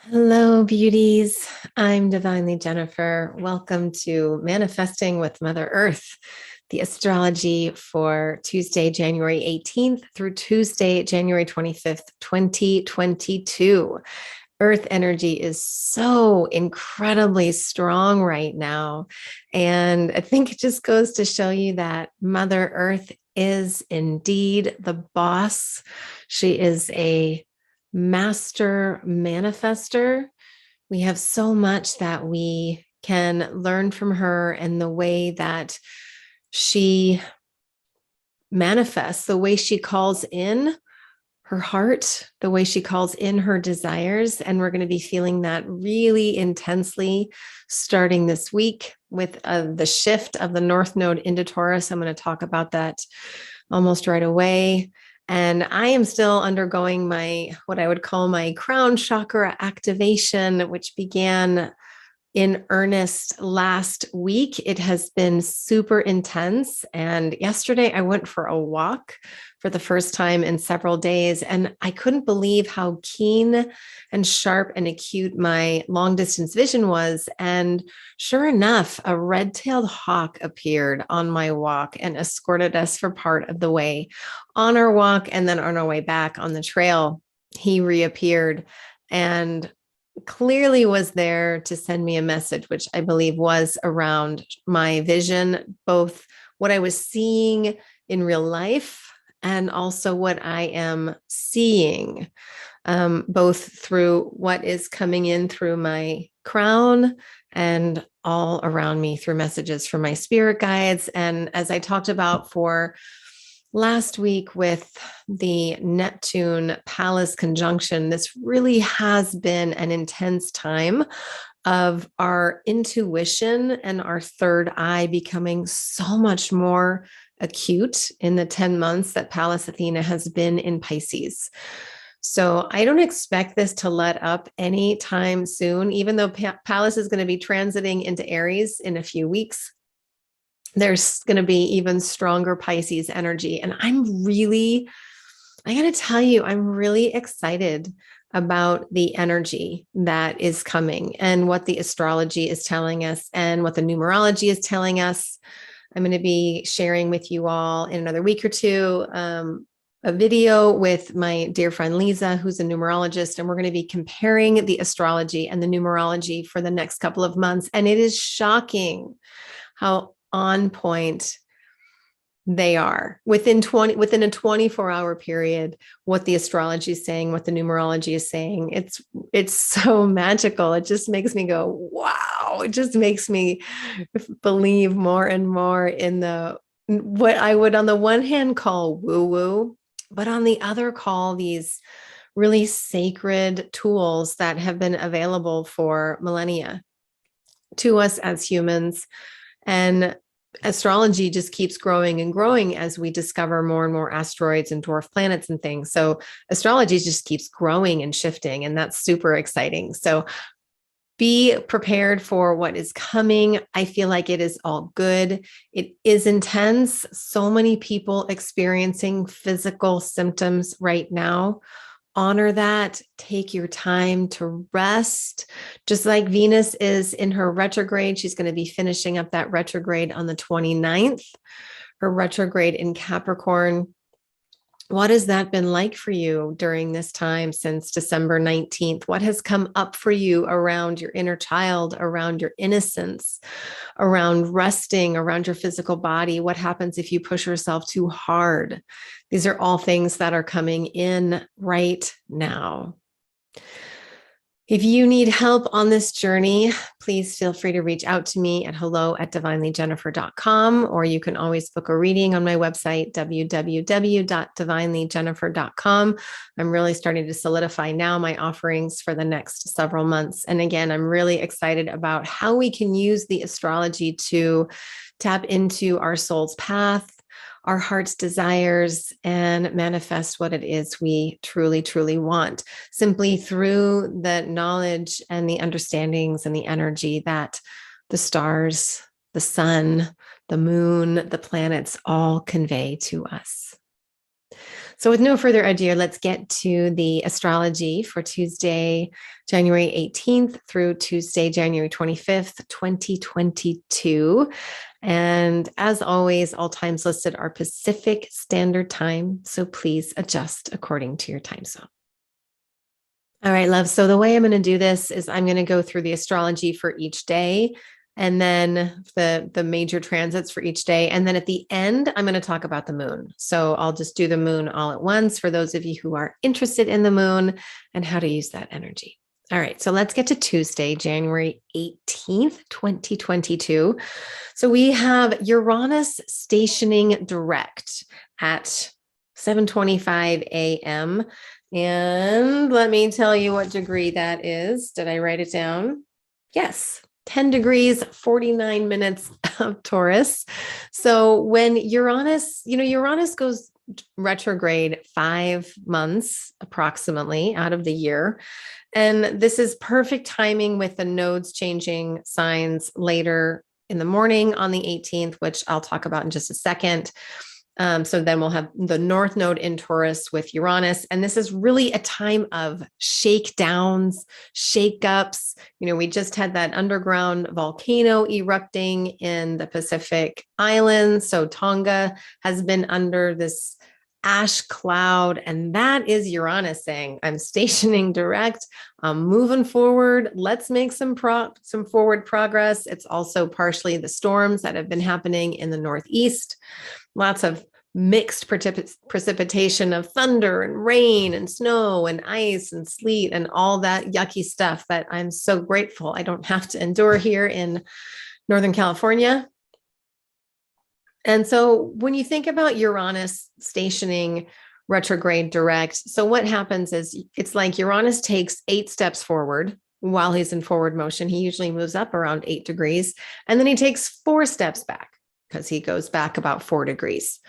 Hello, beauties. I'm Divinely Jennifer. Welcome to Manifesting with Mother Earth, the astrology for Tuesday, January 18th through Tuesday, January 25th, 2022. Earth energy is so incredibly strong right now. And I think it just goes to show you that Mother Earth is indeed the boss. She is a master manifester. We have so much that we can learn from her and the way that she manifests, the way she calls in her heart, the way she calls in her desires. And we're going to be feeling that really intensely starting this week with the shift of the North Node into Taurus. I'm going to talk about that almost right away. And I am still undergoing what I would call my crown chakra activation, which began in earnest last week. It has been super intense. And yesterday I went for a walk for the first time in several days. And I couldn't believe how keen and sharp and acute my long distance vision was. And sure enough, a red-tailed hawk appeared on my walk and escorted us for part of the way on our walk. And then on our way back on the trail, he reappeared and clearly was there to send me a message, which I believe was around my vision, both what I was seeing in real life and also what I am seeing, both through what is coming in through my crown and all around me through messages from my spirit guides. And as I talked about for last week with the Neptune Pallas conjunction, this really has been an intense time of our intuition and our third eye becoming so much more acute in the 10 months that Pallas Athena has been in Pisces. So I don't expect this to let up anytime soon, even though Pallas is going to be transiting into Aries in a few weeks. There's going to be even stronger Pisces energy. And I got to tell you, I'm really excited about the energy that is coming and what the astrology is telling us and what the numerology is telling us. I'm going to be sharing with you all in another week or two a video with my dear friend Lisa, who's a numerologist, and we're going to be comparing the astrology and the numerology for the next couple of months. And it is shocking how on point they are within a 24-hour period, what the astrology is saying, what the numerology is saying. It's so magical. It just makes me go, wow. It just makes me believe more and more in what I would on the one hand call woo-woo, but on the other call these really sacred tools that have been available for millennia to us as humans. And astrology just keeps growing and growing as we discover more and more asteroids and dwarf planets and things. So astrology just keeps growing and shifting, and that's super exciting. So be prepared for what is coming. I feel like it is all good. It is intense. So many people experiencing physical symptoms right now. Honor that. Take your time to rest. Just like Venus is in her retrograde, she's going to be finishing up that retrograde on the 29th, her retrograde in Capricorn. What has that been like for you during this time since December 19th? What has come up for you around your inner child, around your innocence, around resting, around your physical body? What happens if you push yourself too hard? These are all things that are coming in right now. If you need help on this journey, please feel free to reach out to me at hello@divinelyjennifer.com, or you can always book a reading on my website, www.divinelyjennifer.com. I'm really starting to solidify now my offerings for the next several months. And again, I'm really excited about how we can use the astrology to tap into our soul's path, our heart's desires, and manifest what it is we truly, truly want, simply through the knowledge and the understandings and the energy that the stars, the sun, the moon, the planets all convey to us. So with no further ado, let's get to the astrology for Tuesday, January 18th through Tuesday, January 25th, 2022. And as always, all times listed are Pacific Standard Time. So please adjust according to your time zone. All right, love. So the way I'm going to do this is I'm going to go through the astrology for each day and then the major transits for each day. And then at the end, I'm going to talk about the moon. So I'll just do the moon all at once for those of you who are interested in the moon and how to use that energy. All right, so let's get to Tuesday, January 18th, 2022. So we have Uranus stationing direct at 7:25 a.m. And let me tell you what degree that is. Did I write it down? Yes, 10 degrees, 49 minutes of Taurus. So when Uranus goes retrograde 5 months approximately out of the year. And this is perfect timing with the nodes changing signs later in the morning on the 18th, which I'll talk about in just a second. So then we'll have the North Node in Taurus with Uranus. And this is really a time of shakedowns, shakeups. We just had that underground volcano erupting in the Pacific Islands. So Tonga has been under this ash cloud. And that is Uranus saying, I'm stationing direct, I'm moving forward. Let's make some forward progress. It's also partially the storms that have been happening in the Northeast. Lots of mixed precipitation of thunder and rain and snow and ice and sleet and all that yucky stuff that I'm so grateful I don't have to endure here in Northern California. And so when you think about Uranus stationing retrograde direct, so what happens is it's like Uranus takes 8 steps forward while he's in forward motion. He usually moves up around 8 degrees, and then he takes 4 steps back because he goes back about 4 degrees.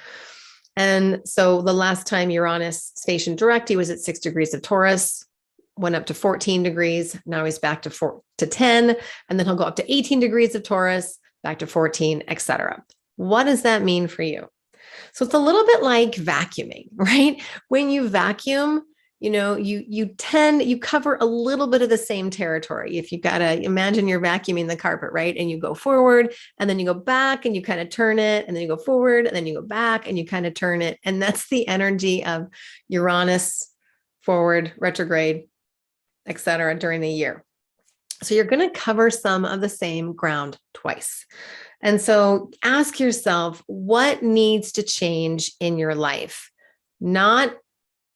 And so the last time Uranus stationed direct, he was at 6 degrees of Taurus, went up to 14 degrees. Now he's back to 10, and then he'll go up to 18 degrees of Taurus, back to 14, etc. What does that mean for you? So it's a little bit like vacuuming, right? When you vacuum, you cover a little bit of the same territory. If you've got to imagine you're vacuuming the carpet, right? And you go forward and then you go back and you kind of turn it, and then you go forward and then you go back and you kind of turn it. And that's the energy of Uranus forward, retrograde, etc. during the year. So you're going to cover some of the same ground twice. And so ask yourself, what needs to change in your life? Not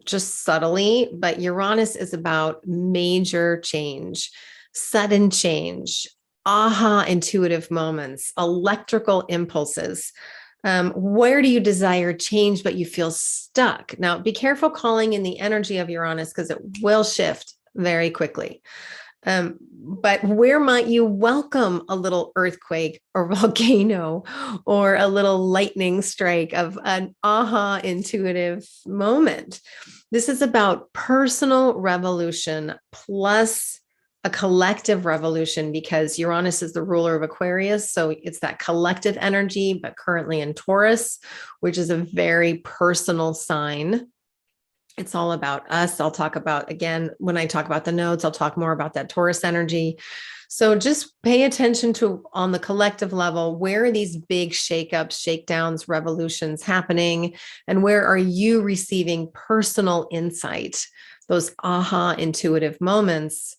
just subtly, but Uranus is about major change, sudden change, aha, intuitive moments, electrical impulses. Where do you desire change, but you feel stuck? Now, be careful calling in the energy of Uranus because it will shift very quickly. But where might you welcome a little earthquake or volcano or a little lightning strike of an aha intuitive moment? This is about personal revolution plus a collective revolution, because Uranus is the ruler of Aquarius. So it's that collective energy, but currently in Taurus, which is a very personal sign. It's all about us. I'll talk about, again, when I talk about the nodes, I'll talk more about that Taurus energy. So just pay attention to, on the collective level, where are these big shakeups, shakedowns, revolutions happening? And where are you receiving personal insight, those aha intuitive moments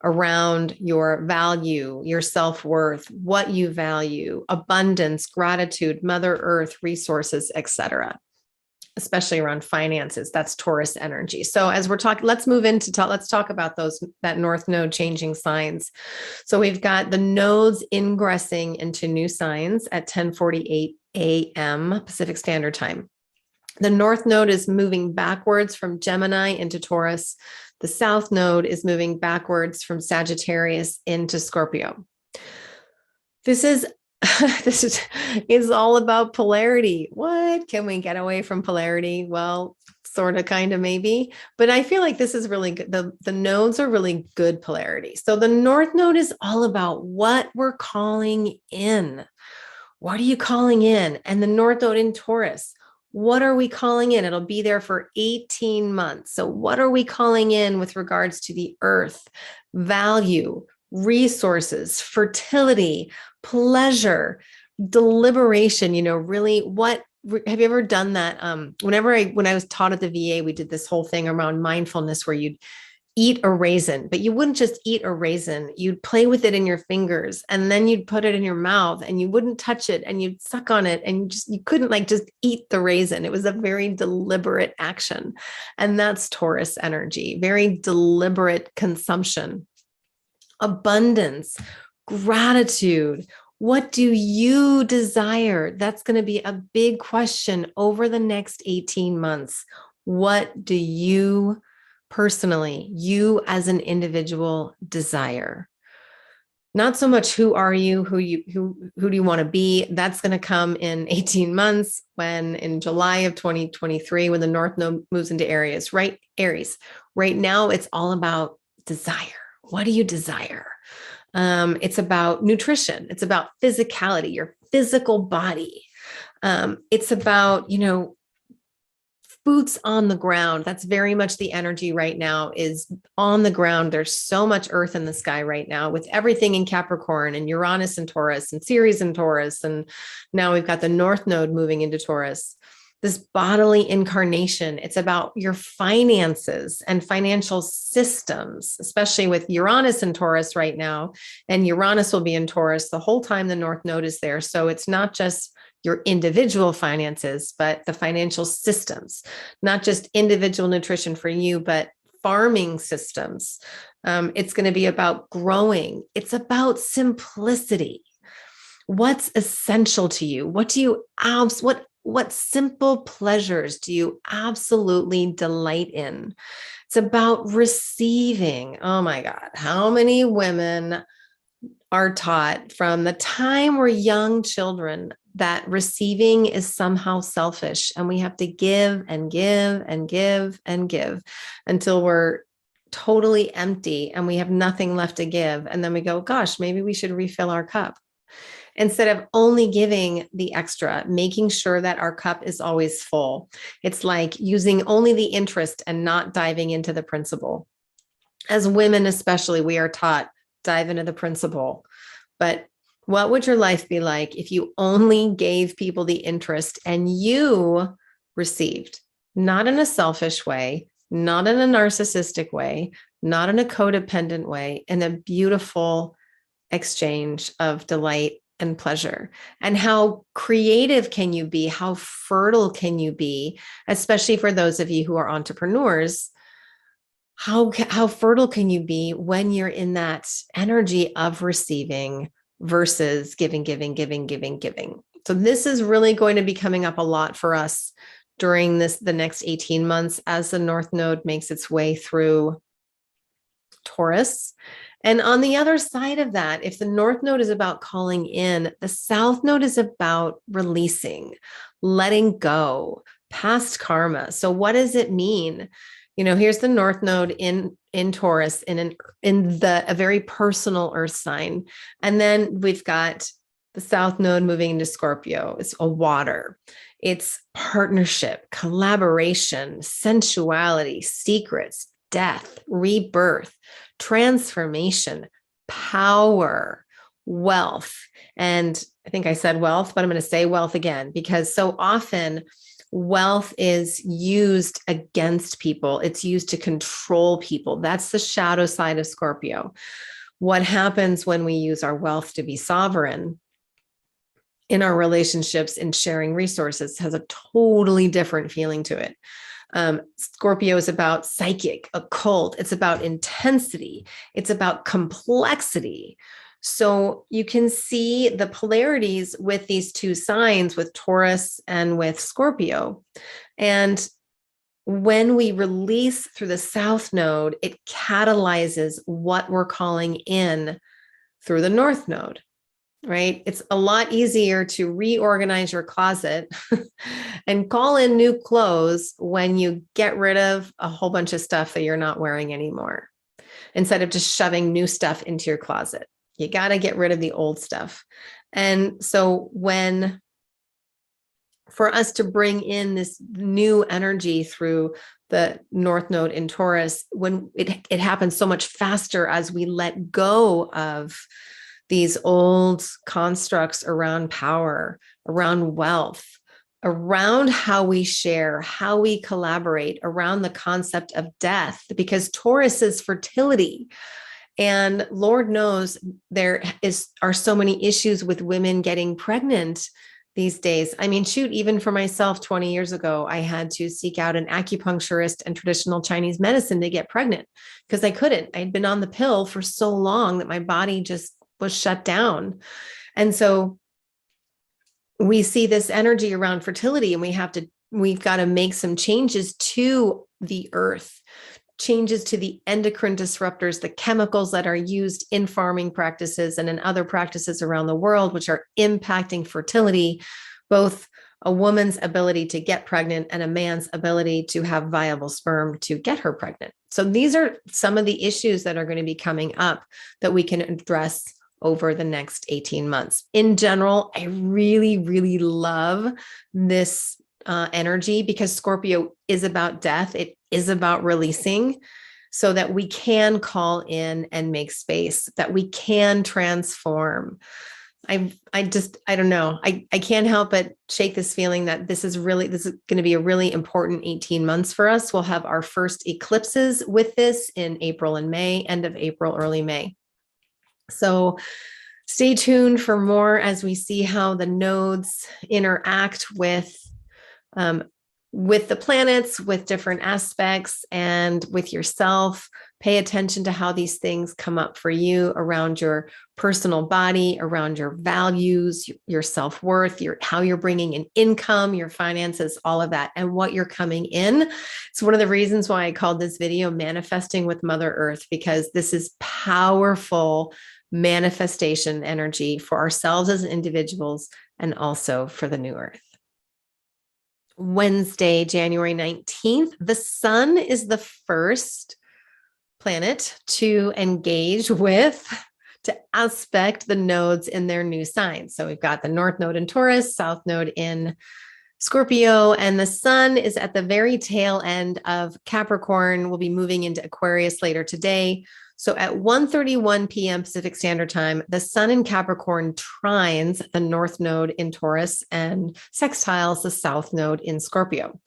around your value, your self-worth, what you value, abundance, gratitude, Mother Earth, resources, etc., especially around finances. That's Taurus energy. So as we're talking, let's move into let's talk about that North Node changing signs. So we've got the nodes ingressing into new signs at 10:48 a.m. Pacific Standard Time. The North Node is moving backwards from Gemini into Taurus. The South Node is moving backwards from Sagittarius into Scorpio. This is all about polarity. What? Can we get away from polarity? Well, sort of, kind of, maybe. But I feel like this is really good. The nodes are really good polarity. So the North Node is all about what we're calling in. What are you calling in? And the North Node in Taurus, What are we calling in? It'll be there for 18 months. So what are we calling in with regards to the earth, value, resources, fertility, pleasure, deliberation, really what have you ever done that? When I was taught at the VA, we did this whole thing around mindfulness where you'd eat a raisin, but you wouldn't just eat a raisin. You'd play with it in your fingers and then you'd put it in your mouth and you wouldn't touch it and you'd suck on it and you couldn't just eat the raisin. It was a very deliberate action. And that's Taurus energy, very deliberate consumption, abundance, gratitude. What do you desire? That's going to be a big question over the next 18 months. What do you personally, you as an individual desire? Not so much who are you, who do you want to be? That's going to come in 18 months when in July of 2023, when the North Node moves into Aries, right? Aries. Right now, it's all about desire. What do you desire? It's about nutrition. It's about physicality, your physical body. It's about, boots on the ground. That's very much the energy right now, is on the ground. There's so much earth in the sky right now with everything in Capricorn and Uranus and Taurus and Ceres and Taurus. And now we've got the North Node moving into Taurus. This bodily incarnation. It's about your finances and financial systems, especially with Uranus in Taurus right now. And Uranus will be in Taurus the whole time the North Node is there. So it's not just your individual finances, but the financial systems, not just individual nutrition for you, but farming systems. It's going to be about growing. It's about simplicity. What's essential to you? What do you what simple pleasures do you absolutely delight in? It's about receiving. Oh my God, how many women are taught from the time we're young children that receiving is somehow selfish and we have to give and give and give and give until we're totally empty and we have nothing left to give. And then we go, gosh, maybe we should refill our cup. Instead of only giving the extra, making sure that our cup is always full. It's like using only the interest and not diving into the principle. As women, especially, we are taught dive into the principle. But what would your life be like if you only gave people the interest and you received? Not in a selfish way, not in a narcissistic way, not in a codependent way, in a beautiful exchange of delight and pleasure. And how creative can you be? How fertile can you be? Especially for those of you who are entrepreneurs. How fertile can you be when you're in that energy of receiving versus giving, giving, giving, giving, giving? So this is really going to be coming up a lot for us during the next 18 months as the North Node makes its way through Taurus. And on the other side of that, if the North Node is about calling in, the South Node is about releasing, letting go, past karma. So what does it mean? Here's the North Node in Taurus in a very personal earth sign. And then we've got the South Node moving into Scorpio. It's a water. It's partnership, collaboration, sensuality, secrets, death, rebirth, transformation, power, wealth. And I think I said wealth, but I'm going to say wealth again, because so often wealth is used against people. It's used to control people. That's the shadow side of Scorpio. What happens when we use our wealth to be sovereign in our relationships and sharing resources has a totally different feeling to it. Scorpio is about psychic, occult. It's about intensity. It's about complexity. So you can see the polarities with these two signs, with Taurus and with Scorpio. And when we release through the South Node, it catalyzes what we're calling in through the North Node. Right? It's a lot easier to reorganize your closet and call in new clothes when you get rid of a whole bunch of stuff that you're not wearing anymore, instead of just shoving new stuff into your closet. You got to get rid of the old stuff. And so when for us to bring in this new energy through the North Node in Taurus, when it happens so much faster as we let go of these old constructs around power, around wealth, around how we share, how we collaborate, around the concept of death, because Taurus is fertility. And Lord knows are so many issues with women getting pregnant these days. I mean, shoot, even for myself, 20 years ago, I had to seek out an acupuncturist and traditional Chinese medicine to get pregnant because I couldn't. I'd been on the pill for so long that my body just was shut down. And so we see this energy around fertility, and we've got to make some changes to the earth, changes to the endocrine disruptors, the chemicals that are used in farming practices and in other practices around the world, which are impacting fertility, both a woman's ability to get pregnant and a man's ability to have viable sperm to get her pregnant. So these are some of the issues that are going to be coming up that we can address over the next 18 months. In general, I really, really love this energy because Scorpio is about death. It is about releasing so that we can call in and make space, that we can transform. I don't know. I can't help but shake this feeling that this is going to be a really important 18 months for us. We'll have our first eclipses with this in April and May, end of April, early May. So stay tuned for more as we see how the nodes interact with the planets, with different aspects, and with yourself. Pay attention to how these things come up for you around your personal body, around your values, your self-worth, how you're bringing in income, your finances, all of that, and what you're coming in. It's one of the reasons why I called this video Manifesting with Mother Earth, because this is powerful manifestation energy for ourselves as individuals and also for the new earth. Wednesday, January 19th, the sun is the first planet to engage with, to aspect the nodes in their new signs. So we've got the North Node in Taurus, South Node in Scorpio, and the sun is at the very tail end of Capricorn. We'll be moving into Aquarius later today. So at 1:31 p.m. Pacific Standard Time, the sun in Capricorn trines the North Node in Taurus and sextiles the South Node in Scorpio.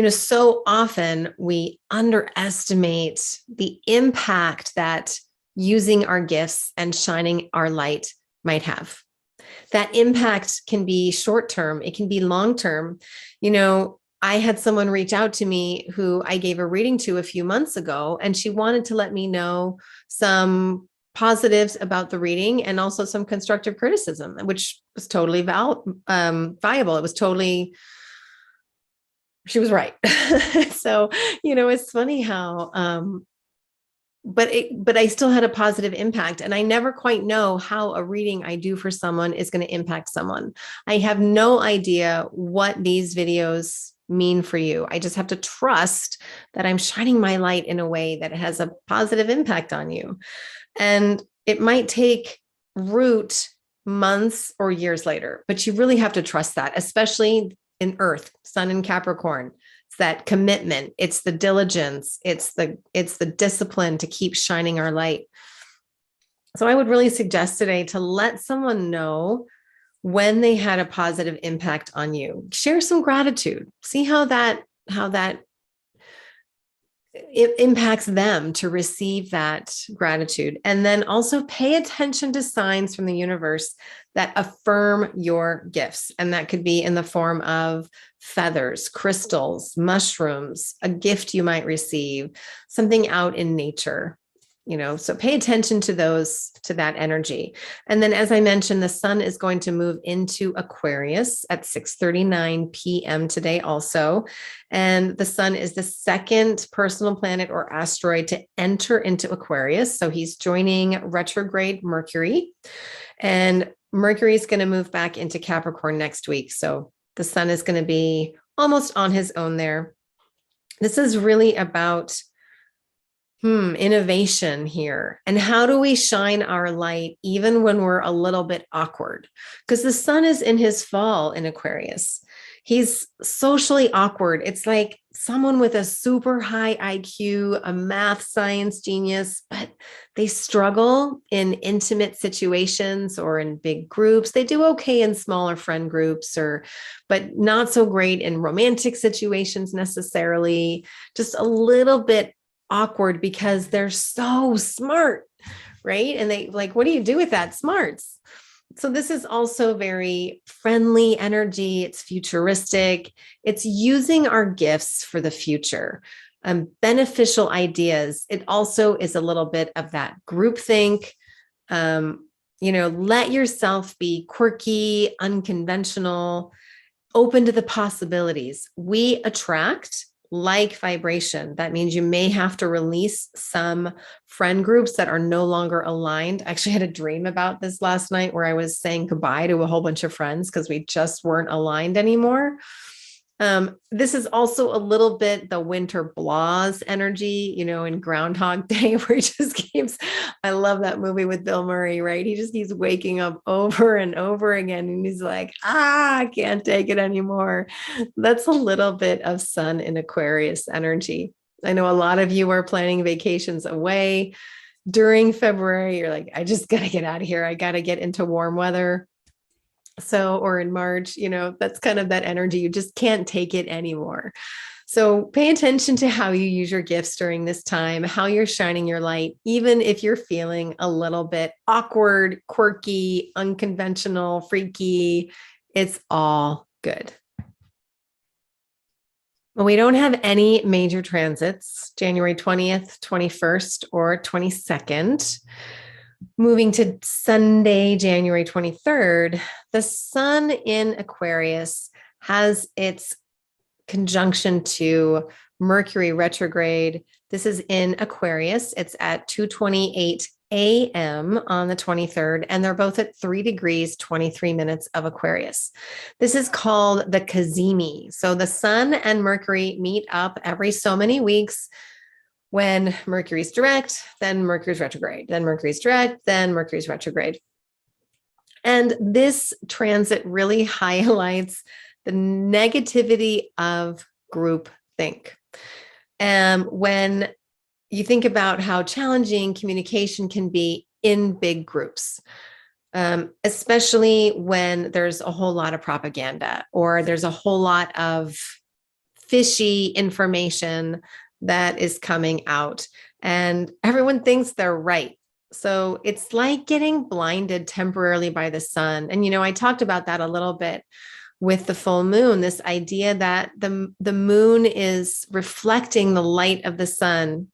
So often we underestimate the impact that using our gifts and shining our light might have. That impact can be short-term, it can be long-term. I had someone reach out to me who I gave a reading to a few months ago, and she wanted to let me know some positives about the reading and also some constructive criticism, which was totally viable. It was totally, she was right. So, it's funny how, but I still had a positive impact, and I never quite know how a reading I do for someone is going to impact someone. I have no idea what these videos mean for you. I just have to trust that I'm shining my light in a way that has a positive impact on you. And it might take root months or years later, but you really have to trust that, especially in Earth, Sun in Capricorn. It's that commitment. It's the diligence. It's the discipline to keep shining our light. So I would really suggest today to let someone know when they had a positive impact on you. Share some gratitude. See how that it impacts them to receive that gratitude. And then also pay attention to signs from the universe that affirm your gifts. And that could be in the form of feathers, crystals, mushrooms, a gift you might receive, something out in nature. So pay attention to that energy. And then, as I mentioned, the sun is going to move into Aquarius at 6:39 p.m. today also. And the sun is the second personal planet or asteroid to enter into Aquarius. So he's joining retrograde Mercury, and Mercury is going to move back into Capricorn next week. So the sun is going to be almost on his own there. This is really about innovation here. And how do we shine our light even when we're a little bit awkward? Because the sun is in his fall in Aquarius. He's socially awkward. It's like someone with a super high IQ, a math science genius, but they struggle in intimate situations or in big groups. They do okay in smaller friend groups but not so great in romantic situations necessarily. Just a little bit awkward because they're so smart, right? And they like, what do you do with that smarts? So this is also very friendly energy. It's futuristic. It's using our gifts for the future, beneficial ideas. It also is a little bit of that groupthink. Let yourself be quirky, unconventional, open to the possibilities. We attract like vibration. That means you may have to release some friend groups that are no longer aligned. I actually had a dream about this last night where I was saying goodbye to a whole bunch of friends because we just weren't aligned anymore. This is also a little bit the winter blahs energy, in Groundhog Day, where he just keeps, I love that movie with Bill Murray, right? He just keeps waking up over and over again. And he's like, I can't take it anymore. That's a little bit of Sun in Aquarius energy. I know a lot of you are planning vacations away during February. You're like, I just got to get out of here. I got to get into warm weather. Or in March, that's kind of that energy. You just can't take it anymore. So pay attention to how you use your gifts during this time, how you're shining your light, even if you're feeling a little bit awkward, quirky, unconventional, freaky, it's all good. Well, we don't have any major transits, January 20th, 21st, or 22nd. Moving to Sunday, January 23rd, the sun in Aquarius has its conjunction to Mercury retrograde. This is in Aquarius. It's at 2:28 a.m. on the 23rd, and they're both at 3 degrees, 23 minutes of Aquarius. This is called the Cazimi. So the sun and Mercury meet up every so many weeks. When Mercury's direct, then Mercury's retrograde, then Mercury's direct, then Mercury's retrograde. And this transit really highlights the negativity of groupthink. When you think about how challenging communication can be in big groups, especially when there's a whole lot of propaganda or there's a whole lot of fishy information that is coming out and everyone thinks they're right. So it's like getting blinded temporarily by the sun. And, I talked about that a little bit with the full moon, this idea that the moon is reflecting the light of the sun.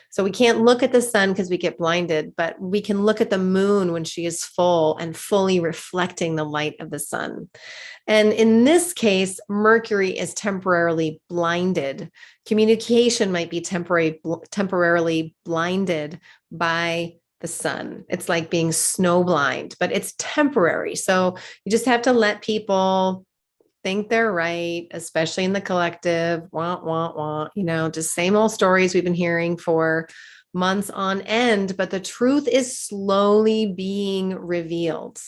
So we can't look at the sun because we get blinded, but we can look at the moon when she is full and fully reflecting the light of the sun. And in this case, Mercury is temporarily blinded. Communication might be temporarily blinded by the sun. It's like being snowblind, but it's temporary. So you just have to let people think they're right, especially in the collective, just same old stories we've been hearing for months on end, but the truth is slowly being revealed.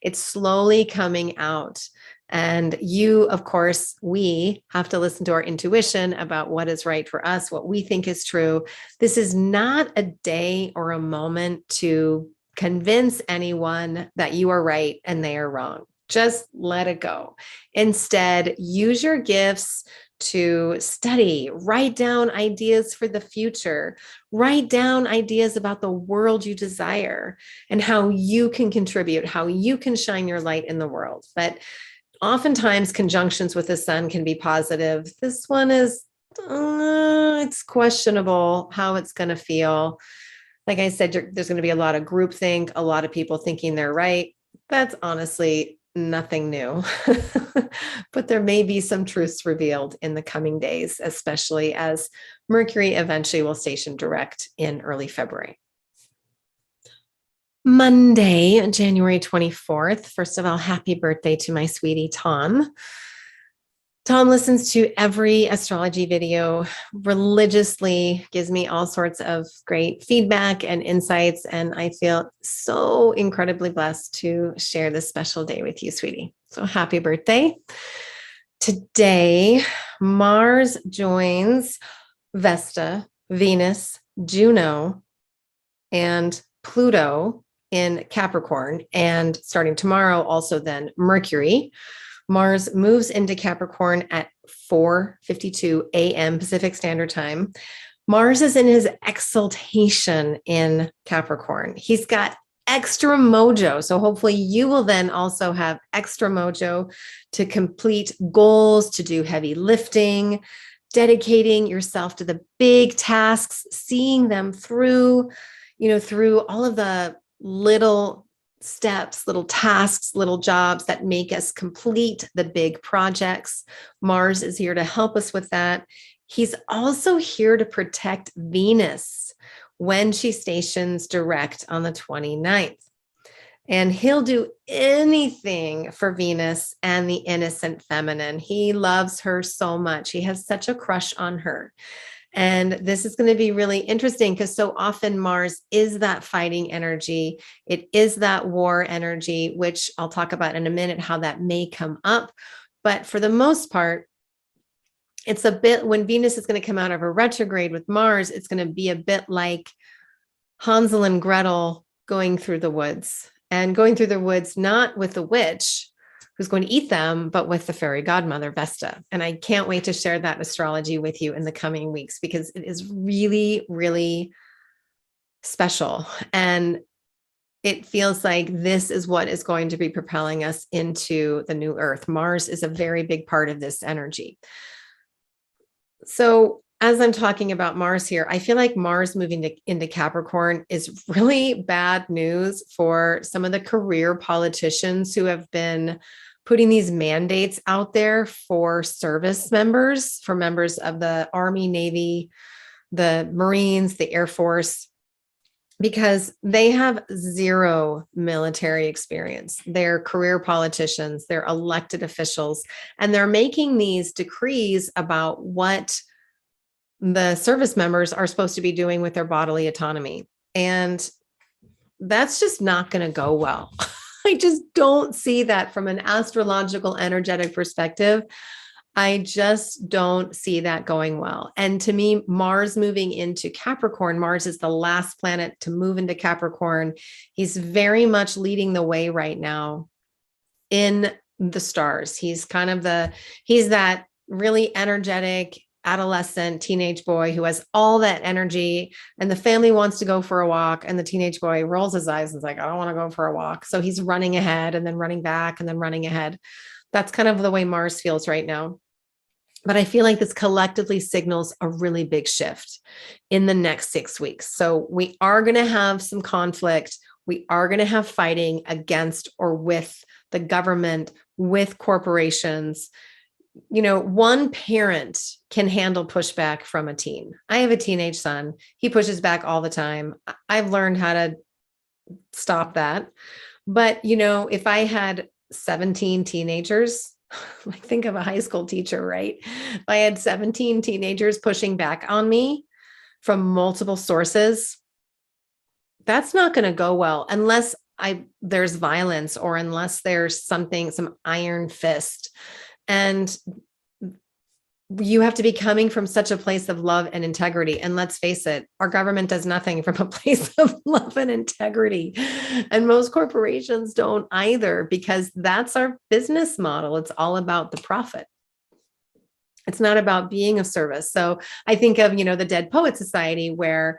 It's slowly coming out. And of course, we have to listen to our intuition about what is right for us, what we think is true. This is not a day or a moment to convince anyone that you are right and they are wrong. Just let it go. Instead, use your gifts to study, write down ideas for the future, write down ideas about the world you desire and how you can contribute, how you can shine your light in the world. But oftentimes conjunctions with the sun can be positive. This one is, it's questionable how it's going to feel. Like I said, there's going to be a lot of groupthink, a lot of people thinking they're right. That's honestly nothing new, but there may be some truths revealed in the coming days, especially as Mercury eventually will station direct in early February. Monday, January 24th. First of all, happy birthday to my sweetie, Tom. Tom listens to every astrology video religiously, gives me all sorts of great feedback and insights, and I feel so incredibly blessed to share this special day with you, sweetie. So happy birthday. Today, Mars joins Vesta, Venus, Juno, and Pluto in Capricorn. And starting tomorrow, also then Mercury. Mars moves into Capricorn at 4:52 a.m. Pacific Standard Time. Mars is in his exaltation in Capricorn. He's got extra mojo. So hopefully you will then also have extra mojo to complete goals, to do heavy lifting, dedicating yourself to the big tasks, seeing them through, through all of the little steps, little tasks, little jobs that make us complete the big projects. Mars is here to help us with that. He's also here to protect Venus when she stations direct on the 29th. And he'll do anything for Venus and the innocent feminine. He loves her so much. He has such a crush on her. And this is going to be really interesting because so often Mars is that fighting energy. It is that war energy, which I'll talk about in a minute, how that may come up. But for the most part, it's a bit, when Venus is going to come out of a retrograde with Mars, it's going to be a bit like Hansel and Gretel going through the woods, and going through the woods, not with the witch who's going to eat them, but with the fairy godmother, Vesta. And I can't wait to share that astrology with you in the coming weeks because it is really, really special. And it feels like this is what is going to be propelling us into the new Earth. Mars is a very big part of this energy. So as I'm talking about Mars here, I feel like Mars moving into Capricorn is really bad news for some of the career politicians who have been putting these mandates out there for service members, for members of the Army, Navy, the Marines, the Air Force, because they have zero military experience. They're career politicians, they're elected officials, and they're making these decrees about what the service members are supposed to be doing with their bodily autonomy. And that's just not going to go well. I just don't see that from an astrological, energetic perspective. I just don't see that going well. And to me, Mars moving into Capricorn, Mars is the last planet to move into Capricorn. He's very much leading the way right now in the stars. He's he's that really energetic adolescent teenage boy who has all that energy, and the family wants to go for a walk, and the teenage boy rolls his eyes and is like, I don't want to go for a walk. So he's running ahead and then running back and then running ahead. That's kind of the way Mars feels right now. But I feel like this collectively signals a really big shift in the next 6 weeks. So we are going to have some conflict. We are going to have fighting against or with the government, with corporations. One parent can handle pushback from a teen. I have a teenage son. He pushes back all the time. I've learned how to stop that. But, if I had 17 teenagers, like think of a high school teacher, right? If I had 17 teenagers pushing back on me from multiple sources, that's not going to go well unless there's violence or unless there's some iron fist. And you have to be coming from such a place of love and integrity. And let's face it, our government does nothing from a place of love and integrity. And most corporations don't either, because that's our business model. It's all about the profit. It's not about being of service. So I think of, the Dead Poet Society, where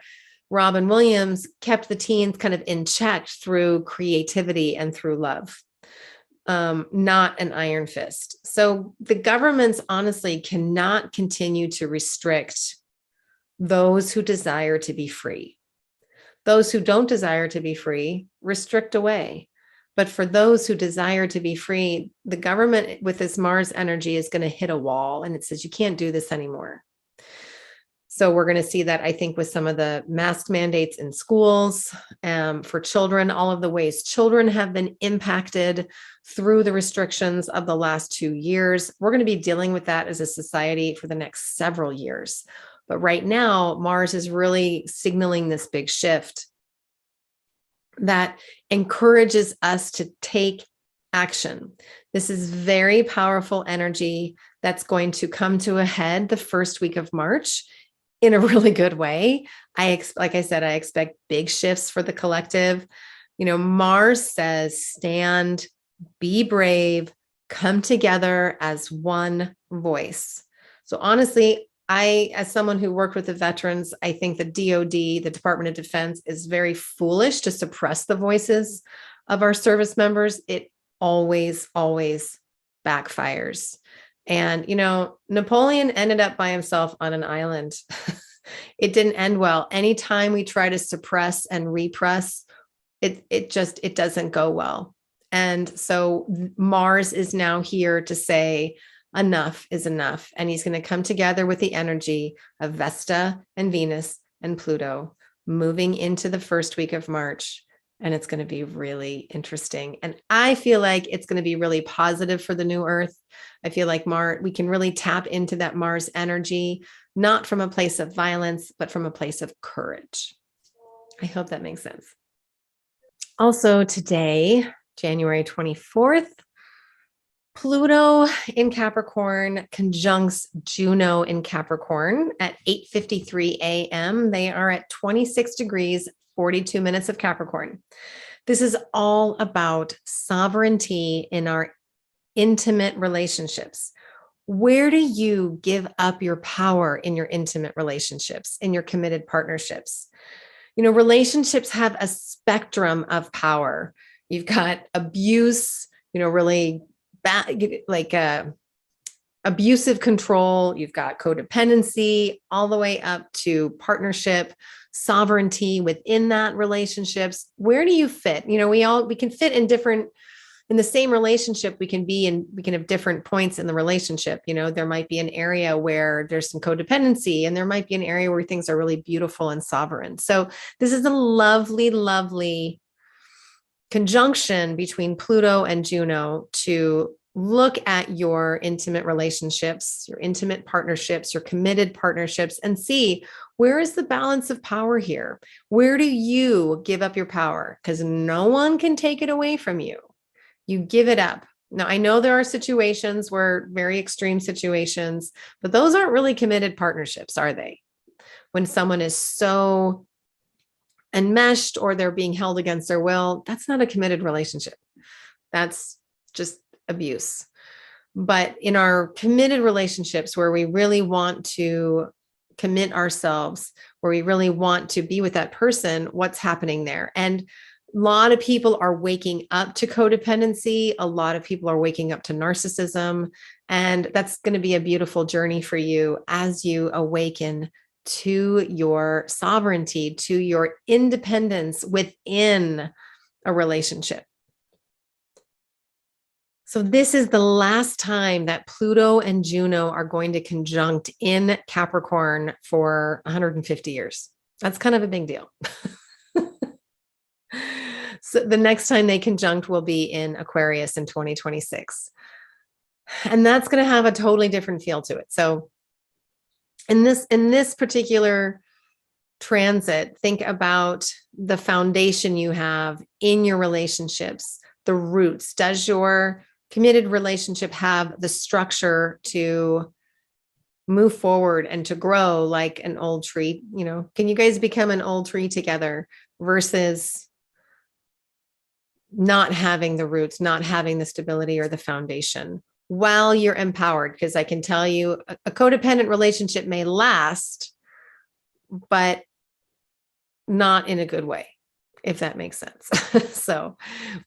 Robin Williams kept the teens kind of in check through creativity and through love. Not an iron fist. So the governments honestly cannot continue to restrict those who desire to be free. Those who don't desire to be free, restrict away. But for those who desire to be free, the government with this Mars energy is going to hit a wall, and it says, you can't do this anymore. So we're going to see that, I think, with some of the mask mandates in schools, for children, all of the ways children have been impacted through the restrictions of the last 2 years. We're going to be dealing with that as a society for the next several years. But right now, Mars is really signaling this big shift that encourages us to take action. This is very powerful energy that's going to come to a head the first week of March in a really good way. Like I said, I expect big shifts for the collective. Mars says, stand, be brave, come together as one voice. So honestly, as someone who worked with the veterans, I think the DoD, the Department of Defense, is very foolish to suppress the voices of our service members. It always, always backfires. And, Napoleon ended up by himself on an island. It didn't end well. Anytime we try to suppress and repress, it doesn't go well. And so Mars is now here to say enough is enough. And he's going to come together with the energy of Vesta and Venus and Pluto moving into the first week of March. And it's going to be really interesting. And I feel like it's going to be really positive for the new Earth. I feel like we can really tap into that Mars energy, not from a place of violence, but from a place of courage. I hope that makes sense. Also today, January 24th, Pluto in Capricorn conjuncts Juno in Capricorn at 8:53 a.m. They are at 26 degrees, 42 minutes of Capricorn. This is all about sovereignty in our intimate relationships. Where do you give up your power in your intimate relationships, in your committed partnerships? Relationships have a spectrum of power. You've got abuse, really bad, like abusive control. You've got codependency, all the way up to partnership, sovereignty within that relationships. Where do you fit? We can fit in the same relationship. We can have different points in the relationship. There might be an area where there's some codependency, and there might be an area where things are really beautiful and sovereign. So this is a lovely, lovely conjunction between Pluto and Juno to look at your intimate relationships, your intimate partnerships, your committed partnerships, and see, where is the balance of power here? Where do you give up your power? Because no one can take it away from you. You give it up. Now, I know there are situations where very extreme situations, but those aren't really committed partnerships, are they? When someone is so enmeshed or they're being held against their will, that's not a committed relationship. That's just abuse. But in our committed relationships, where we really want to commit ourselves, where we really want to be with that person, what's happening there? And a lot of people are waking up to codependency. A lot of people are waking up to narcissism. And that's going to be a beautiful journey for you as you awaken to your sovereignty, to your independence within a relationship. So this is the last time that Pluto and Juno are going to conjunct in Capricorn for 150 years. That's kind of a big deal. So the next time they conjunct will be in Aquarius in 2026. And that's going to have a totally different feel to it. So in this particular transit, think about the foundation you have in your relationships, the roots. Does your committed relationship have the structure to move forward and to grow like an old tree? Can you guys become an old tree together versus not having the roots, not having the stability or the foundation while you're empowered? Because I can tell you a codependent relationship may last, but not in a good way, if that makes sense. So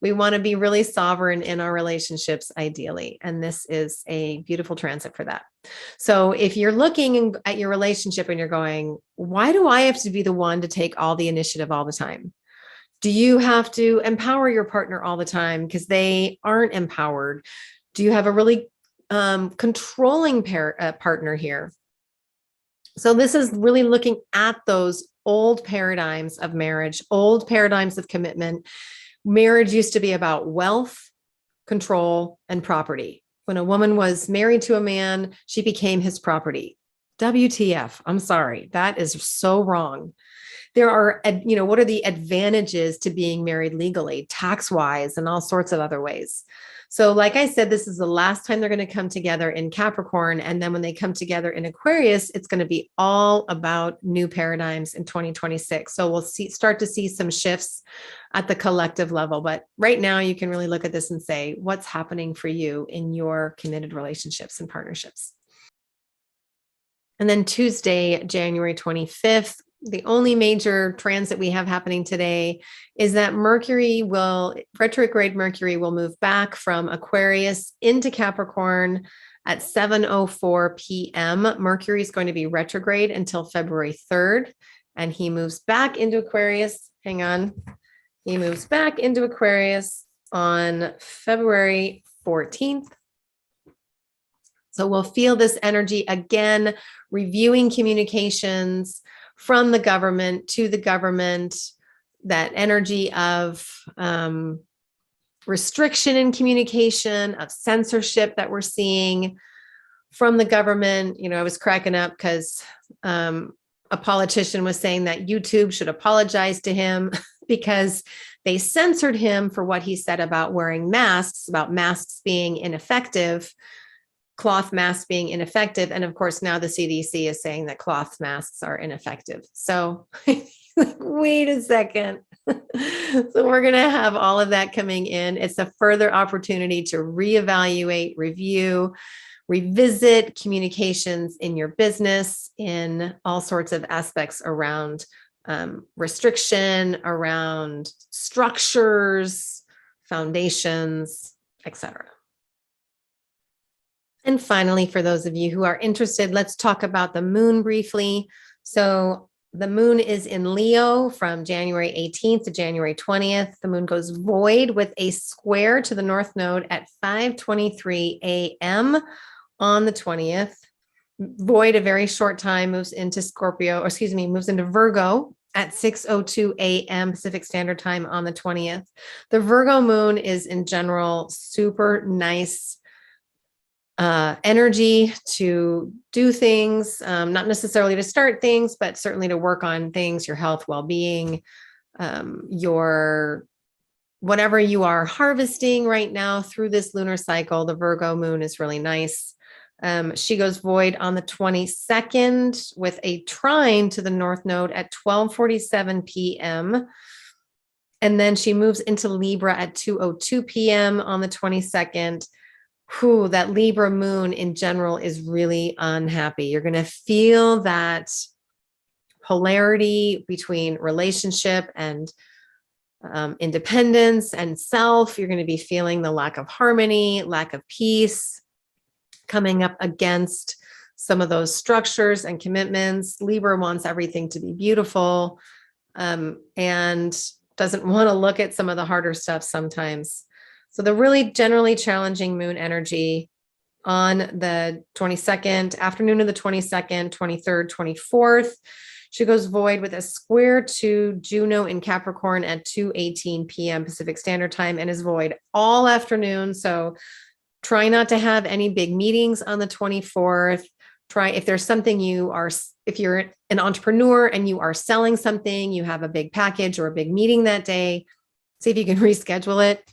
we want to be really sovereign in our relationships, ideally. And this is a beautiful transit for that. So if you're looking at your relationship and you're going, why do I have to be the one to take all the initiative all the time? Do you have to empower your partner all the time because they aren't empowered? Do you have a really controlling partner here? So this is really looking at those old paradigms of marriage, old paradigms of commitment. Marriage used to be about wealth, control, and property. When a woman was married to a man, she became his property. WTF? I'm sorry. That is so wrong. there are, what are the advantages to being married legally, tax-wise, and all sorts of other ways. So like I said, this is the last time they're going to come together in Capricorn. And then when they come together in Aquarius, it's going to be all about new paradigms in 2026. So we'll start to see some shifts at the collective level. But right now you can really look at this and say, what's happening for you in your committed relationships and partnerships? And then Tuesday, January 25th, the only major transit we have happening today is that retrograde Mercury will move back from Aquarius into Capricorn at 7:04 p.m. Mercury is going to be retrograde until February 3rd, and he moves back into Aquarius. Hang on. He moves back into Aquarius on February 14th. So we'll feel this energy again, reviewing communications from the government to the government, that energy of restriction in communication, of censorship that we're seeing from the government. I was cracking up because a politician was saying that YouTube should apologize to him because they censored him for what he said about wearing masks, about masks being ineffective, cloth masks being ineffective. And of course, now the CDC is saying that cloth masks are ineffective. So wait a second. So we're going to have all of that coming in. It's a further opportunity to reevaluate, review, revisit communications in your business in all sorts of aspects around restriction, around structures, foundations, etc. And finally, for those of you who are interested, let's talk about the moon briefly. So the moon is in Leo from January 18th to January 20th. The moon goes void with a square to the north node at 5:23 a.m. on the 20th. Void, a very short time, moves into moves into Virgo at 6:02 a.m. Pacific Standard Time on the 20th. The Virgo moon is in general super nice energy to do things, not necessarily to start things, but certainly to work on things, your health, well-being, your whatever you are harvesting right now through this lunar cycle. The Virgo moon is really nice. She goes void on the 22nd with a trine to the north node at 12:47 p.m. And then she moves into Libra at 2:02 p.m. on the 22nd. That Libra moon in general is really unhappy. You're going to feel that polarity between relationship and independence and self. You're going to be feeling the lack of harmony, lack of peace, coming up against some of those structures and commitments. Libra wants everything to be beautiful and doesn't want to look at some of the harder stuff sometimes. So the really generally challenging moon energy on the 22nd, afternoon of the 22nd, 23rd, 24th, she goes void with a square to Juno in Capricorn at 2:18 p.m. Pacific Standard Time and is void all afternoon. So try not to have any big meetings on the 24th. If there's something if you're an entrepreneur and you are selling something, you have a big package or a big meeting that day, see if you can reschedule it.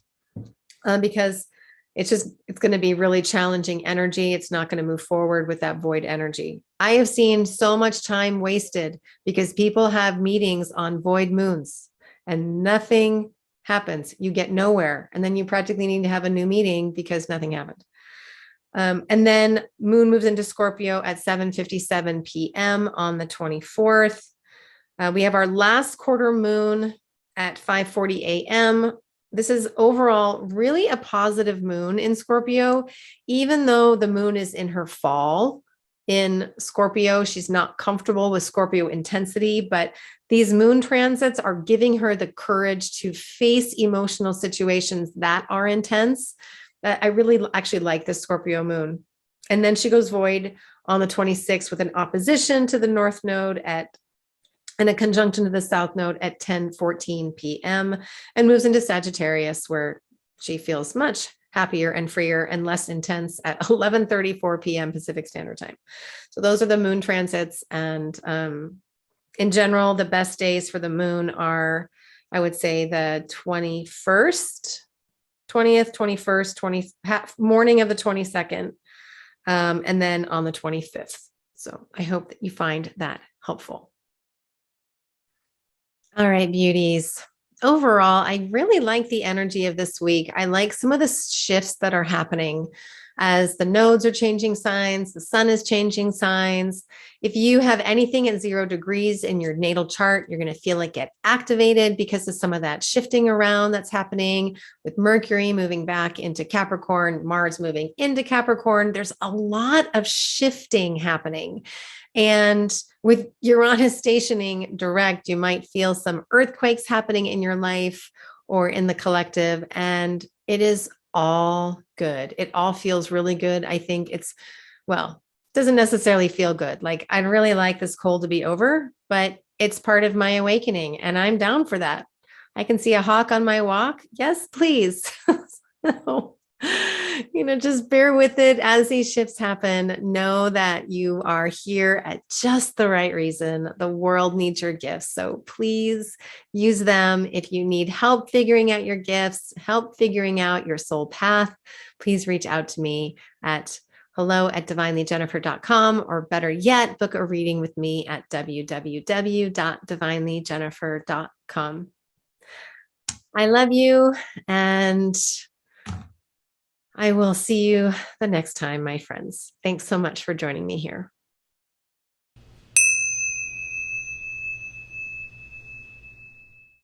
Because it's going to be really challenging energy. It's not going to move forward with that void energy. I have seen so much time wasted because people have meetings on void moons and nothing happens. You get nowhere. And then you practically need to have a new meeting because nothing happened. And then moon moves into Scorpio at 7:57 p.m. on the 24th. We have our last quarter moon at 5:40 a.m. This is overall really a positive moon in Scorpio, even though the moon is in her fall in Scorpio. She's not comfortable with Scorpio intensity, but these moon transits are giving her the courage to face emotional situations that are intense. I really actually like this Scorpio moon. And then she goes void on the 26th with an opposition to the north node and a conjunction to the south node at 10:14 p.m. and moves into Sagittarius, where she feels much happier and freer and less intense at 11:34 p.m. Pacific Standard Time. So those are the moon transits. And In general, the best days for the moon are, I would say, the 21st, 20th, 21st, 20 morning of the 22nd, and then on the 25th. So I hope that you find that helpful. All right, beauties. Overall, I really like the energy of this week. I like some of the shifts that are happening as the nodes are changing signs, the sun is changing signs. If you have anything at 0 degrees in your natal chart, you're going to feel it get activated because of some of that shifting around that's happening with Mercury moving back into Capricorn, Mars moving into Capricorn. There's a lot of shifting happening. And with Uranus stationing direct, you might feel some earthquakes happening in your life or in the collective. And it is all good. It all feels really good. I think doesn't necessarily feel good. Like, I'd really like this cold to be over, but it's part of my awakening and I'm down for that. I can see a hawk on my walk. Yes, please. Just bear with it as these shifts happen. Know that you are here at just the right reason. The world needs your gifts. So please use them. If you need help figuring out your gifts, help figuring out your soul path, please reach out to me at hello@divinelyjennifer.com, or better yet, book a reading with me at www.divinelyjennifer.com. I love you, and I will see you the next time, my friends. Thanks so much for joining me here.